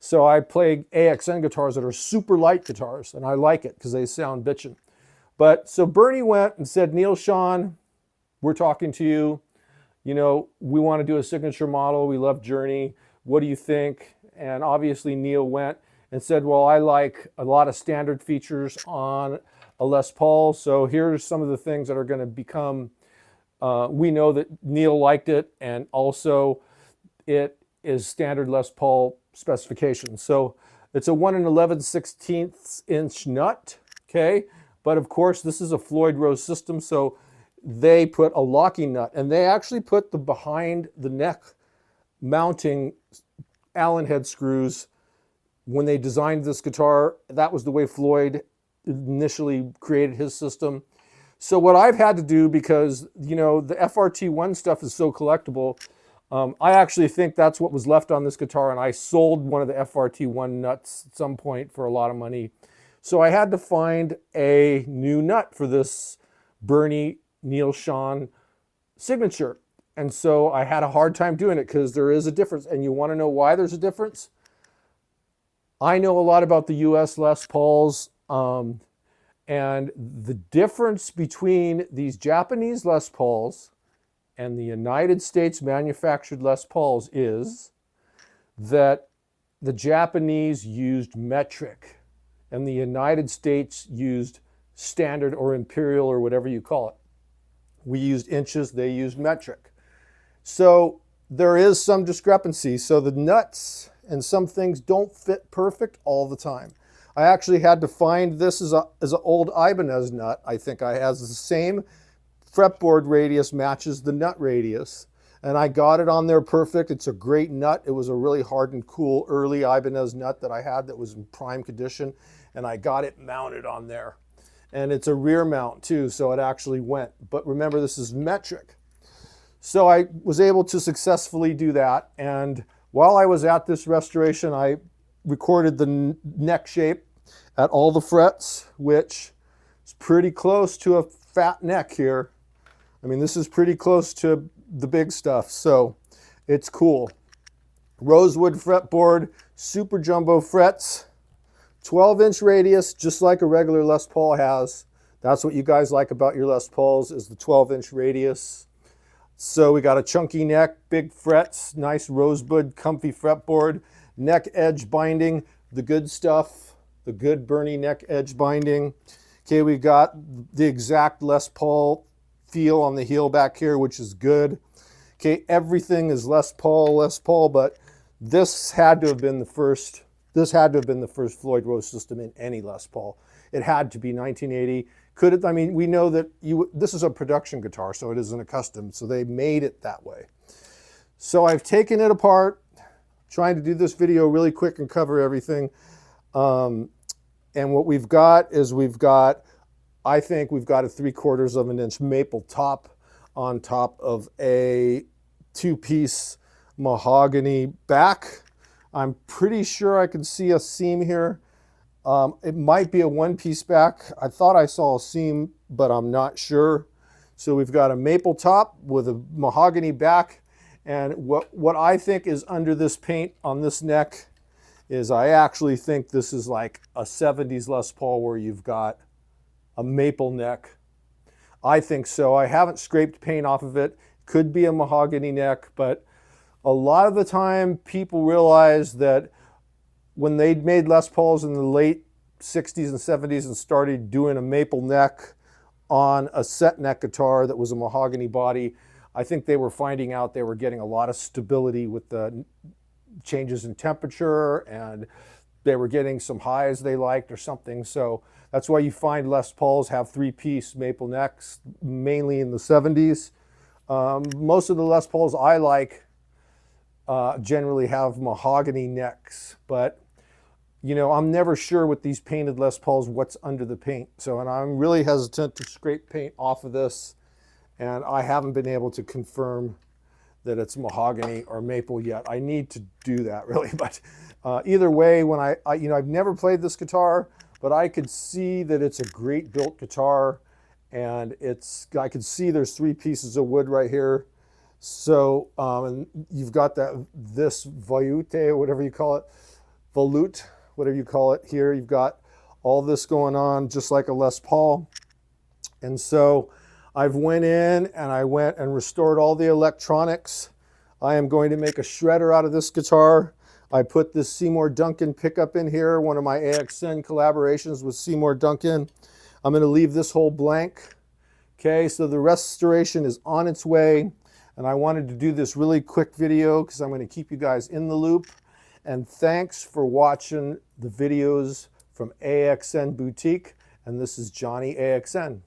So I play AXN guitars that are super light guitars, and I like it because they sound bitchin'. But so Burny went and said, Neal Schon, we're talking to you. You know, we want to do a signature model. We love Jouney. What do you think? And obviously Neal went and said, well, I like a lot of standard features on a Les Paul. So here's some of the things that are going to become, we know that Neal liked it, and also it is standard Les Paul specifications. So it's a 1 11/16 inch nut, okay? But of course, this is a Floyd Rose system, so they put a locking nut, and they actually put the behind the neck mounting Allen head screws when they designed this guitar. That was the way Floyd initially created his system. So what I've had to do, because you know the FRT1 stuff is so collectible, I actually think that's what was left on this guitar, and I sold one of the FRT1 nuts at some point for a lot of money. So I had to find a new nut for this Burny Neal Schon signature. And so I had a hard time doing it because there is a difference. And you want to know why there's a difference? I know a lot about the US Les Pauls, and the difference between these Japanese Les Pauls and the United States manufactured Les Pauls is that the Japanese used metric and the United States used standard or imperial or whatever you call it. We used inches, they used metric. So there is some discrepancy. So the nuts and some things don't fit perfect all the time. I actually had to find this as an old Ibanez nut. I think I has the same fretboard radius matches the nut radius. And I got it on there perfect. It's a great nut. It was a really hard and cool early Ibanez nut that I had that was in prime condition. And I got it mounted on there. And it's a rear mount too, so it actually went. But remember, this is metric. So I was able to successfully do that. And while I was at this restoration, I recorded the neck shape at all the frets, which is pretty close to a fat neck here. I mean, this is pretty close to the big stuff, so it's cool. Rosewood fretboard, super jumbo frets, 12-inch radius, just like a regular Les Paul has. That's what you guys like about your Les Pauls, is the 12-inch radius. So we got a chunky neck, big frets, nice rosewood, comfy fretboard, neck edge binding, the good stuff, the good Burny neck edge binding. Okay, we got the exact Les Paul feel on the heel back here, which is good. Okay, everything is Les Paul, but this had to have been the first. This had to have been the first Floyd Rose system in any Les Paul. It had to be 1980. Could it? I mean, we know that this is a production guitar, so it isn't a custom. So they made it that way. So I've taken it apart, trying to do this video really quick and cover everything. And what we've got is I think we've got a 3/4 of an inch maple top on top of a 2-piece mahogany back. I'm pretty sure I can see a seam here. It might be a 1-piece back. I thought I saw a seam, but I'm not sure. So we've got a maple top with a mahogany back. And what I think is under this paint on this neck is I actually think this is like a 70s Les Paul where you've got a maple neck. I think so. I haven't scraped paint off of it. Could be a mahogany neck, but a lot of the time people realize that when they made Les Pauls in the late 60s and 70s and started doing a maple neck on a set neck guitar that was a mahogany body, I think they were finding out they were getting a lot of stability with the changes in temperature, and they were getting some highs they liked or something. So that's why you find Les Pauls have 3-piece maple necks, mainly in the 70s. Most of the Les Pauls I like generally have mahogany necks, but you know, I'm never sure with these painted Les Pauls what's under the paint. So, and I'm really hesitant to scrape paint off of this, and I haven't been able to confirm that it's mahogany or maple yet. I need to do that really, but either way, when you know, I've never played this guitar, but I could see that it's a great built guitar, and I could see there's 3 pieces of wood right here. So, and you've got this voyute, or whatever you call it, volute, whatever you call it here. You've got all this going on just like a Les Paul. And so I've went in and I went and restored all the electronics. I am going to make a shredder out of this guitar. I put this Seymour Duncan pickup in here, one of my AXN collaborations with Seymour Duncan. I'm going to leave this hole blank. Okay, so the restoration is on its way, and I wanted to do this really quick video because I'm going to keep you guys in the loop. And thanks for watching the videos from AXN Boutique, and this is Johnny AXN.